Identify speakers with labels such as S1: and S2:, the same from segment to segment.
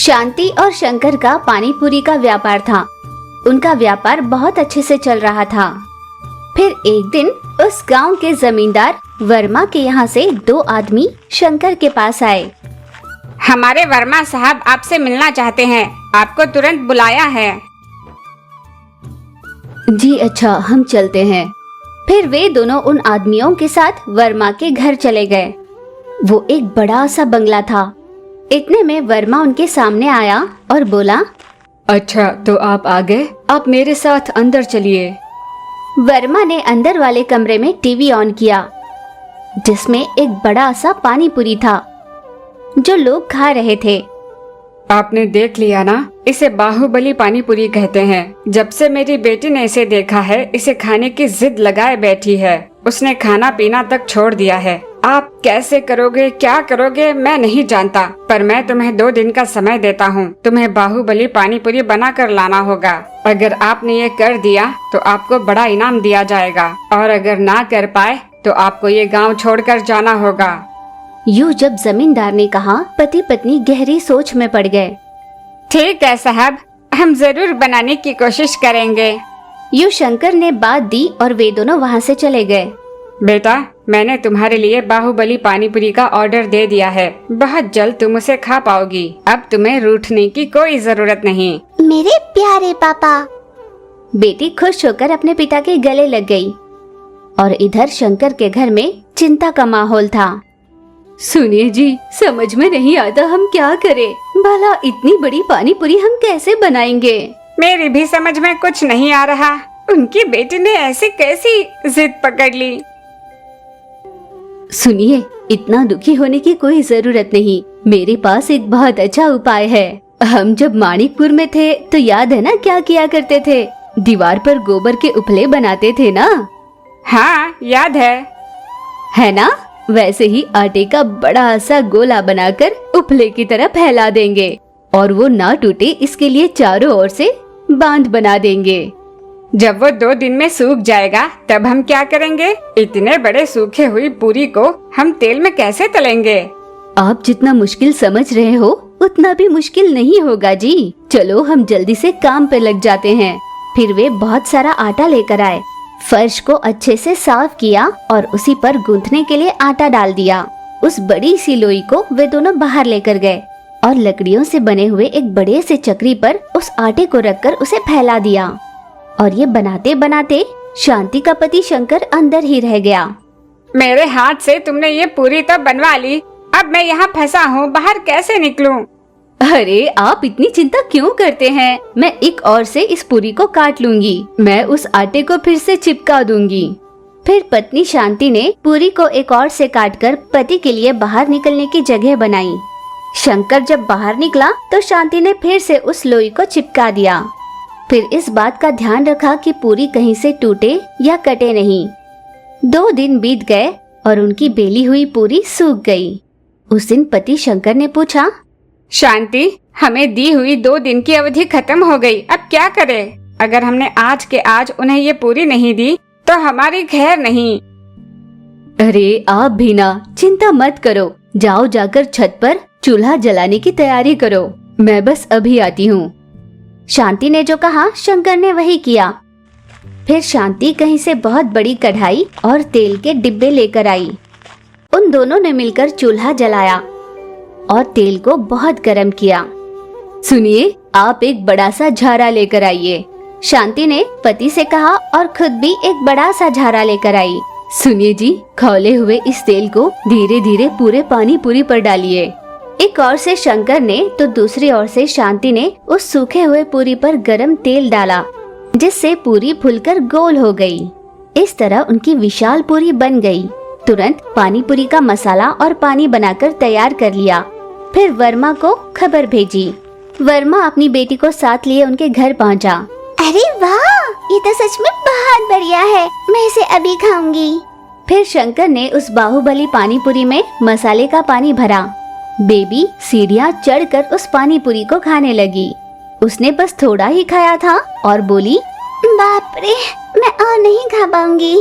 S1: शांति और शंकर का पानी पूरी का व्यापार था। उनका व्यापार बहुत अच्छे से चल रहा था। फिर एक दिन उस गांव के जमींदार वर्मा के यहाँ से दो आदमी शंकर के पास आए।
S2: हमारे वर्मा साहब आपसे मिलना चाहते हैं, आपको तुरंत बुलाया है।
S1: जी अच्छा, हम चलते हैं। फिर वे दोनों उन आदमियों के साथ वर्मा के घर चले गए। वो एक बड़ा सा बंगला था। इतने में वर्मा उनके सामने आया और बोला,
S3: अच्छा तो आप आ गए, आप मेरे साथ अंदर चलिए।
S1: वर्मा ने अंदर वाले कमरे में टीवी ऑन किया, जिसमें एक बड़ा सा पानी पूरी था जो लोग खा रहे थे।
S3: आपने देख लिया ना, इसे बाहुबली पानी पूरी कहते हैं। जब से मेरी बेटी ने इसे देखा है, इसे खाने की जिद लगाए बैठी है। उसने खाना पीना तक छोड़ दिया है। आप कैसे करोगे, क्या करोगे मैं नहीं जानता, पर मैं तुम्हें 2 दिन का समय देता हूँ। तुम्हें बाहुबली पानी पूरी बना कर लाना होगा। अगर आपने ये कर दिया तो आपको बड़ा इनाम दिया जाएगा, और अगर ना कर पाए तो आपको ये गाँव छोड़कर जाना होगा।
S1: यूं जब जमींदार ने कहा, पति पत्नी गहरी सोच में पड़ गए।
S2: ठीक है साहब, हम जरूर बनाने की कोशिश करेंगे।
S1: यूं शंकर ने बात दी और वे दोनों वहाँ से चले गए।
S3: बेटा, मैंने तुम्हारे लिए बाहुबली पानी पूरी का ऑर्डर दे दिया है। बहुत जल्द तुम उसे खा पाओगी। अब तुम्हें रूठने की कोई जरूरत नहीं।
S1: मेरे प्यारे पापा। बेटी खुश होकर अपने पिता के गले लग गई। और इधर शंकर के घर में चिंता का माहौल था।
S4: सुनिए जी, समझ में नहीं आता हम क्या करें। भला इतनी बड़ी पानी पूरी हम कैसे बनाएंगे?
S2: मेरी भी समझ में कुछ नहीं आ रहा। उनकी बेटी ने ऐसी कैसी जिद पकड़ ली।
S4: सुनिए, इतना दुखी होने की कोई जरूरत नहीं। मेरे पास एक बहुत अच्छा उपाय है। हम जब माणिकपुर में थे तो याद है ना क्या किया करते थे? दीवार पर गोबर के उपले बनाते थे ना?
S2: हाँ याद
S4: है ना? वैसे ही आटे का बड़ा सा गोला बनाकर उपले की तरह फैला देंगे और वो ना टूटे इसके लिए चारों ओर से बांध बना देंगे।
S2: जब वो 2 दिन में सूख जाएगा तब हम क्या करेंगे? इतने बड़े सूखे हुई पूरी को हम तेल में कैसे तलेंगे?
S4: आप जितना मुश्किल समझ रहे हो उतना भी मुश्किल नहीं होगा जी। चलो हम जल्दी से काम पे लग जाते हैं।
S1: फिर वे बहुत सारा आटा लेकर आए, फर्श को अच्छे से साफ किया और उसी पर गूंथने के लिए आटा डाल दिया। उस बड़ी सी लोई को वे दोनों बाहर लेकर गए और लकड़ियों से बने हुए एक बड़े से चक्री पर उस आटे को रखकर उसे फैला दिया। और ये बनाते बनाते शांति का पति शंकर अंदर ही रह गया।
S2: मेरे हाथ से तुमने ये पूरी तो बनवा ली, अब मैं यहाँ फंसा हूँ, बाहर कैसे निकलूं?
S4: अरे आप इतनी चिंता क्यों करते हैं? मैं एक और से इस पूरी को काट लूंगी। मैं उस आटे को फिर से चिपका दूंगी।
S1: फिर पत्नी शांति ने पूरी को एक और से काटकर पति के लिए बाहर निकलने की जगह बनाई। शंकर जब बाहर निकला तो शांति ने फिर से उस लोई को चिपका दिया। फिर इस बात का ध्यान रखा कि पूरी कहीं से टूटे या कटे नहीं। 2 दिन बीत गए और उनकी बेली हुई पूरी सूख गई। उस दिन पति शंकर ने पूछा,
S2: शांति, हमें दी हुई 2 दिन की अवधि खत्म हो गई, अब क्या करें? अगर हमने आज के आज उन्हें ये पूरी नहीं दी तो हमारी खैर नहीं।
S4: अरे आप भी ना चिंता मत करो, जाओ जाकर छत पर चूल्हा जलाने की तैयारी करो। मैं बस अभी आती हूँ।
S1: शांति ने जो कहा शंकर ने वही किया। फिर शांति कहीं से बहुत बड़ी कढ़ाई और तेल के डिब्बे लेकर आई। उन दोनों ने मिलकर चूल्हा जलाया और तेल को बहुत गर्म किया।
S4: सुनिए, आप एक बड़ा सा झारा लेकर आइए।
S1: शांति ने पति से कहा और खुद भी एक बड़ा सा झारा लेकर आई।
S4: सुनिए जी, खौले हुए इस तेल को धीरे धीरे पूरे पानी पूरी पर डालिए।
S1: एक ओर से शंकर ने तो दूसरी ओर से शांति ने उस सूखे हुए पूरी पर गरम तेल डाला, जिससे पूरी फूलकर गोल हो गई। इस तरह उनकी विशाल पूरी बन गई। तुरंत पानी पूरी का मसाला और पानी बनाकर तैयार कर लिया। फिर वर्मा को खबर भेजी। वर्मा अपनी बेटी को साथ लिए उनके घर पहुंचा।
S5: अरे वाह, ये तो सच में बहुत बढ़िया है, मैं इसे अभी खाऊंगी।
S1: फिर शंकर ने उस बाहुबली पानी पूरी में मसाले का पानी भरा। बेबी सीढ़ियाँ चढ़कर उस पानी पूरी को खाने लगी। उसने बस थोड़ा ही खाया था और बोली,
S5: बाप रे, मैं और नहीं खा पाऊंगी।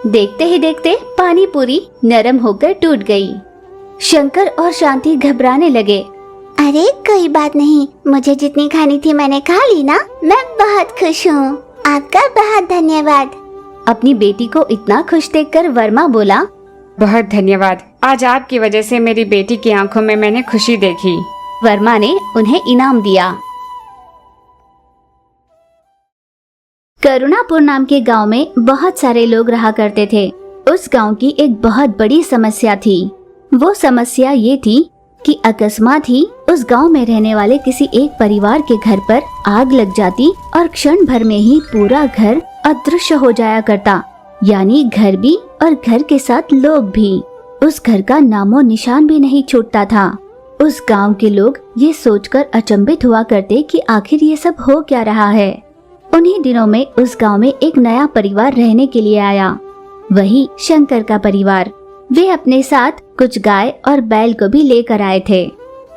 S1: देखते ही देखते पानी पूरी नरम होकर टूट गई। शंकर और शांति घबराने लगे।
S5: अरे कोई बात नहीं, मुझे जितनी खानी थी मैंने खा ली ना। मैं बहुत खुश हूँ, आपका बहुत धन्यवाद।
S1: अपनी बेटी को इतना खुश देखकर वर्मा बोला,
S2: बहुत धन्यवाद, आज आपकी वजह से मेरी बेटी की आंखों में मैंने खुशी देखी।
S1: वर्मा ने उन्हें इनाम दिया। करुणापुर नाम के गांव में बहुत सारे लोग रहा करते थे। उस गांव की एक बहुत बड़ी समस्या थी। वो समस्या ये थी कि अकस्मात ही उस गांव में रहने वाले किसी एक परिवार के घर पर आग लग जाती और क्षण भर में ही पूरा घर अदृश्य हो जाया करता, यानी घर भी और घर के साथ लोग भी। उस घर का नामो निशान भी नहीं छूटता था। उस गांव के लोग ये सोचकर अचंभित हुआ करते कि आखिर ये सब हो क्या रहा है। उन्हीं दिनों में उस गांव में एक नया परिवार रहने के लिए आया, वही शंकर का परिवार। वे अपने साथ कुछ गाय और बैल को भी लेकर आए थे।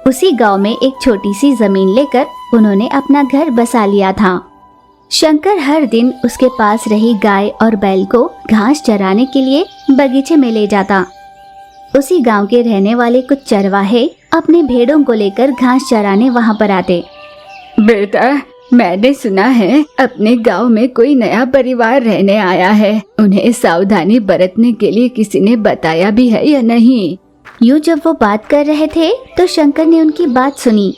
S1: उसी गांव में एक छोटी सी जमीन लेकर उन्होंने अपना घर बसा लिया था। शंकर हर दिन उसके पास रही गाय और बैल को घास चराने के लिए बगीचे में ले जाता। उसी गांव के रहने वाले कुछ चरवाहे अपने भेड़ों को लेकर घास चराने वहां पर आते।
S3: बेटा, मैंने सुना है अपने गांव में कोई नया परिवार रहने आया है। उन्हें सावधानी बरतने के लिए किसी ने बताया भी है या नहीं?
S1: यूं जब वो बात कर रहे थे तो शंकर ने उनकी बात सुनी।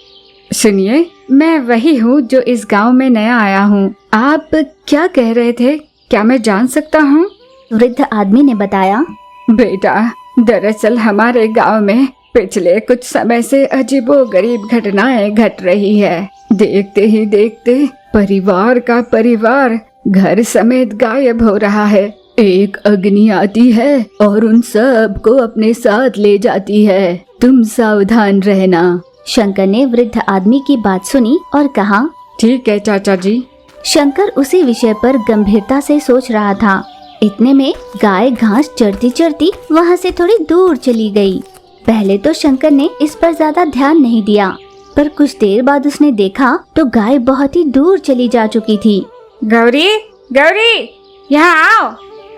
S3: सुनिए, मैं वही हूँ जो इस गांव में नया आया हूँ। आप क्या कह रहे थे, क्या मैं जान सकता हूँ?
S1: वृद्ध आदमी ने बताया,
S3: बेटा, दरअसल हमारे गांव में पिछले कुछ समय से अजीबोगरीब घटनाएं घट रही है। देखते ही देखते परिवार का परिवार घर समेत गायब हो रहा है। एक अग्नि आती है और उन सब को अपने साथ ले जाती है। तुम सावधान रहना।
S1: शंकर ने वृद्ध आदमी की बात सुनी और कहा,
S3: ठीक है चाचा जी।
S1: शंकर उसी विषय पर गंभीरता से सोच रहा था। इतने में गाय घास चरती चरती वहाँ से थोड़ी दूर चली गई। पहले तो शंकर ने इस पर ज्यादा ध्यान नहीं दिया, पर कुछ देर बाद उसने देखा तो गाय बहुत ही दूर चली जा चुकी थी।
S2: गौरी, गौरी, यहाँ आओ।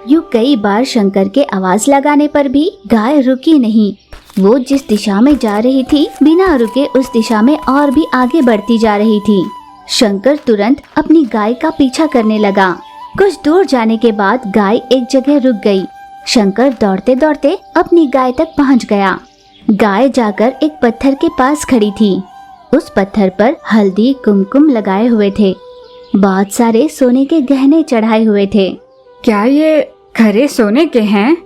S1: यूं कई बार शंकर के आवाज लगाने पर भी गाय रुकी नहीं। वो जिस दिशा में जा रही थी बिना रुके उस दिशा में और भी आगे बढ़ती जा रही थी। शंकर तुरंत अपनी गाय का पीछा करने लगा। कुछ दूर जाने के बाद गाय एक जगह रुक गई। शंकर दौड़ते दौड़ते अपनी गाय तक पहुंच गया। गाय जाकर एक पत्थर के पास खड़ी थी। उस पत्थर पर हल्दी कुमकुम लगाए हुए थे। बहुत सारे सोने के गहने चढ़ाए हुए थे।
S3: क्या ये खरे सोने के हैं?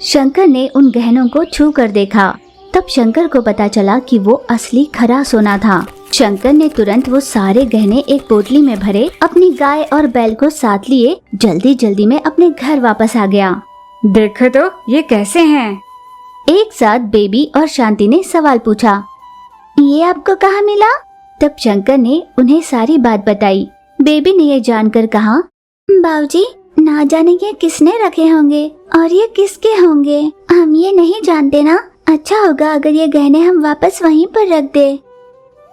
S1: शंकर ने उन गहनों को छू कर देखा। तब शंकर को पता चला कि वो असली खरा सोना था। शंकर ने तुरंत वो सारे गहने एक पोटली में भरे अपनी गाय और बैल को साथ लिए जल्दी जल्दी में अपने घर वापस आ गया।
S2: देखो तो ये कैसे हैं?
S1: एक साथ बेबी और शांति ने सवाल पूछा,
S5: ये आपको कहाँ मिला?
S1: तब शंकर ने उन्हें सारी बात बताई। बेबी ने ये जानकर कहा,
S5: बाबूजी, ना जाने ये किसने रखे होंगे और ये किसके होंगे, हम ये नहीं जानते ना। अच्छा होगा अगर ये गहने हम वापस वहीं पर रख दे।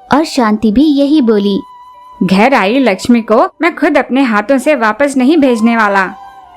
S1: और शांति भी यही बोली,
S2: घर आई लक्ष्मी को मैं खुद अपने हाथों से वापस नहीं भेजने वाला।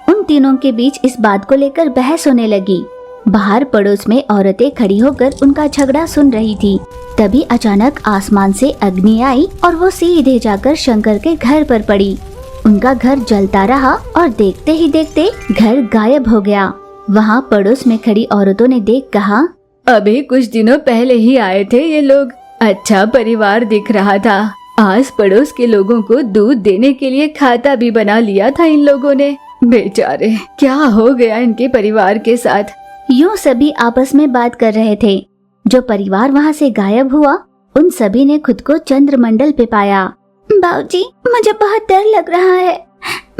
S1: उन तीनों के बीच इस बात को लेकर बहस होने लगी। बाहर पड़ोस में औरतें खड़ी होकर उनका झगड़ा सुन रही थी। तभी अचानक आसमान से अग्नि आई और वो सीधे जाकर शंकर के घर पर पड़ी। उनका घर जलता रहा और देखते ही देखते घर गायब हो गया। वहाँ पड़ोस में खड़ी औरतों ने देख कहा,
S3: अभी कुछ दिनों पहले ही आए थे ये लोग। अच्छा परिवार दिख रहा था। आस पड़ोस के लोगों को दूध देने के लिए खाता भी बना लिया था इन लोगों ने। बेचारे, क्या हो गया इनके परिवार के साथ।
S1: यूं सभी आपस में बात कर रहे थे। जो परिवार वहाँ से गायब हुआ उन सभी ने खुद को चंद्रमंडल पे पाया।
S5: बाबूजी, मुझे बहुत डर लग रहा है।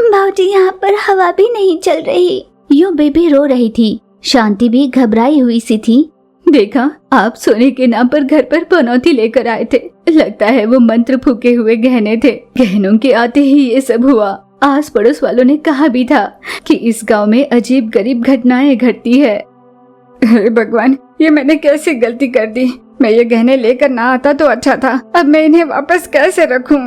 S5: बाबूजी, यहाँ पर हवा भी नहीं चल रही।
S1: यूं बेबी रो रही थी। शांति भी घबराई हुई सी थी।
S3: देखा, आप सोने के नाम पर घर पर पनौती लेकर आए थे। लगता है वो मंत्र फूके हुए गहने थे। गहनों के आते ही ये सब हुआ। आस पड़ोस वालों ने कहा भी था कि इस गांव में अजीब गरीब घटनाएं घटती है।
S2: हे भगवान, ये मैंने कैसी गलती कर दी। मैं ये गहने लेकर ना आता तो अच्छा था। अब मैं इन्हें वापस कैसे रखूं?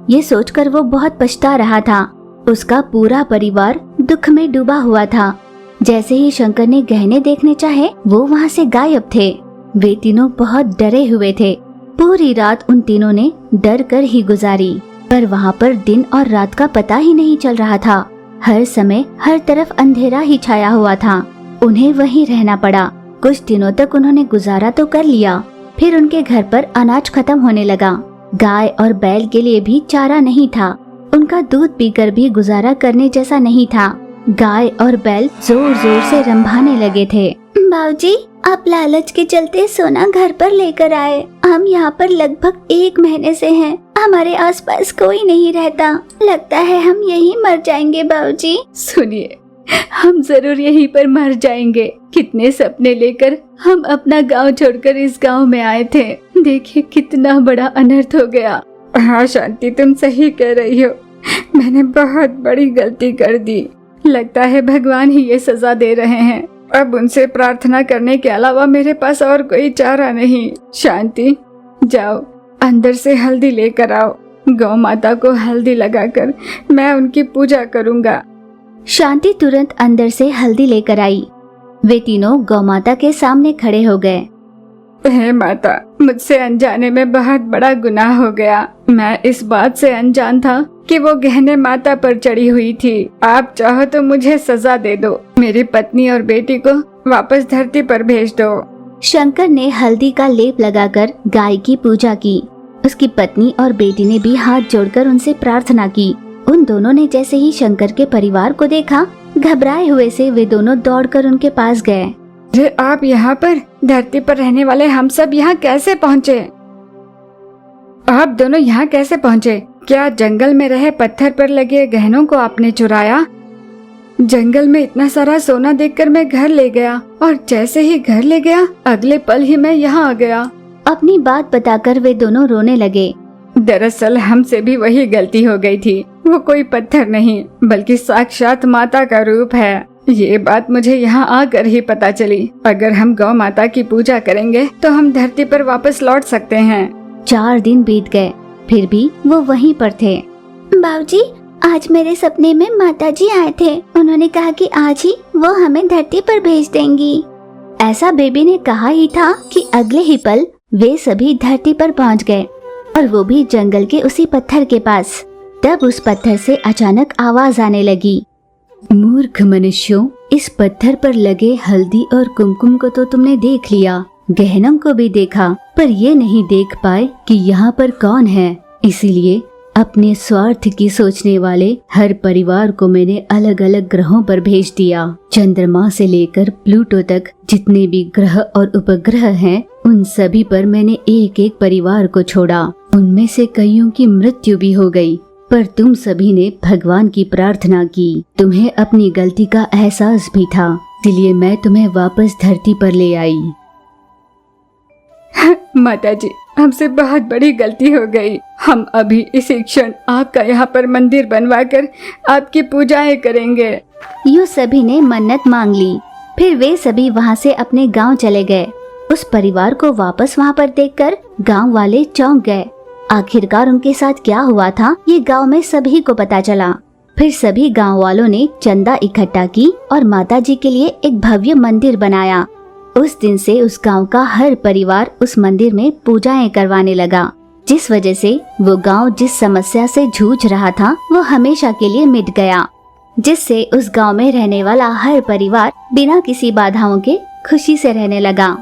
S1: ये सोचकर वो बहुत पछता रहा था। उसका पूरा परिवार दुख में डूबा हुआ था। जैसे ही शंकर ने गहने देखने चाहे वो वहाँ से गायब थे। वे तीनों बहुत डरे हुए थे। पूरी रात उन तीनों ने डर कर ही गुजारी, पर वहाँ पर दिन और रात का पता ही नहीं चल रहा था। हर समय हर तरफ अंधेरा ही छाया हुआ था। उन्हें वहीं रहना पड़ा। कुछ दिनों तक उन्होंने गुजारा तो कर लिया, फिर उनके घर पर अनाज खत्म होने लगा। गाय और बैल के लिए भी चारा नहीं था। उनका दूध पीकर भी गुजारा करने जैसा नहीं था। गाय और बैल जोर जोर से रंभाने लगे थे।
S5: बाबूजी, आप लालच के चलते सोना घर पर लेकर आए। हम यहाँ पर लगभग 1 महीने से हैं। हमारे आसपास कोई नहीं रहता। लगता है हम यहीं मर जाएंगे बाबूजी।
S4: सुनिए, हम जरूर यहीं पर मर जाएंगे। कितने सपने लेकर हम अपना गांव छोड़कर इस गांव में आए थे। देखिए कितना बड़ा अनर्थ हो गया।
S3: हाँ शांति, तुम सही कह रही हो। मैंने बहुत बड़ी गलती कर दी।
S4: लगता है भगवान ही ये सजा दे रहे हैं।
S3: अब उनसे प्रार्थना करने के अलावा मेरे पास और कोई चारा नहीं। शांति, जाओ अंदर से हल्दी लेकर आओ। गौ माता को हल्दी लगाकर मैं उनकी पूजा करूँगा।
S1: शांति तुरंत अंदर से हल्दी लेकर आई। वे तीनों गौ माता के सामने खड़े हो गए।
S3: हे माता, मुझसे अनजाने में बहुत बड़ा गुनाह हो गया। मैं इस बात से अनजान था कि वो गहने माता पर चढ़ी हुई थी। आप चाहो तो मुझे सजा दे दो। मेरी पत्नी और बेटी को वापस धरती पर भेज दो।
S1: शंकर ने हल्दी का लेप लगाकर गाय की पूजा की। उसकी पत्नी और बेटी ने भी हाथ जोड़कर उनसे प्रार्थना की। उन दोनों ने जैसे ही शंकर के परिवार को देखा, घबराए हुए से वे दोनों दौड़कर उनके पास गए।
S3: अरे आप यहाँ पर? धरती पर रहने वाले हम सब यहाँ कैसे पहुँचे? आप दोनों यहाँ कैसे पहुँचे? क्या जंगल में रहे पत्थर पर लगे गहनों को आपने चुराया? जंगल में इतना सारा सोना देखकर मैं घर ले गया, और जैसे ही घर ले गया अगले पल ही मैं यहाँ आ गया।
S1: अपनी बात बताकर वे दोनों रोने लगे।
S3: दरअसल हमसे भी वही गलती हो गई थी। वो कोई पत्थर नहीं बल्कि साक्षात माता का रूप है। ये बात मुझे यहाँ आकर ही पता चली। अगर हम गौ माता की पूजा करेंगे तो हम धरती पर वापस लौट सकते हैं।
S1: 4 दिन बीत गए, फिर भी वो वहीं पर थे।
S5: बाबूजी, आज मेरे सपने में माताजी आए थे। उन्होंने कहा कि आज ही वो हमें धरती पर भेज देंगी।
S1: ऐसा बेबी ने कहा ही था कि अगले ही पल वे सभी धरती पर पहुंच गए, और वो भी जंगल के उसी पत्थर के पास। तब उस पत्थर से अचानक आवाज आने लगी।
S4: मूर्ख मनुष्यों, इस पत्थर पर लगे हल्दी और कुमकुम को तो तुमने देख लिया, गहनों को भी देखा, पर ये नहीं देख पाए कि यहाँ पर कौन है। इसीलिए अपने स्वार्थ की सोचने वाले हर परिवार को मैंने अलग अलग ग्रहों पर भेज दिया। चंद्रमा से लेकर प्लूटो तक जितने भी ग्रह और उपग्रह हैं, उन सभी पर मैंने एक एक परिवार को छोड़ा। उनमें से कईयों की मृत्यु भी हो गई, पर तुम सभी ने भगवान की प्रार्थना की। तुम्हें अपनी गलती का एहसास भी था, इसलिए मैं तुम्हें वापस धरती पर ले आई।
S3: माताजी, हमसे बहुत बड़ी गलती हो गई। हम अभी इसी क्षण आपका यहाँ पर मंदिर बनवाकर आपकी पूजाएं करेंगे।
S1: यूँ सभी ने मन्नत मांग ली। फिर वे सभी वहाँ से अपने गांव चले गए। उस परिवार को वापस वहाँ पर देखकर गांव वाले चौंक गए। आखिरकार उनके साथ क्या हुआ था, ये गांव में सभी को पता चला। फिर सभी गांव वालों ने चंदा इकट्ठा की और माताजी के लिए एक भव्य मंदिर बनाया। उस दिन से उस गांव का हर परिवार उस मंदिर में पूजाएं करवाने लगा, जिस वजह से वो गांव जिस समस्या से जूझ रहा था वो हमेशा के लिए मिट गया, जिससे उस गांव में रहने वाला हर परिवार बिना किसी बाधाओं के खुशी से रहने लगा।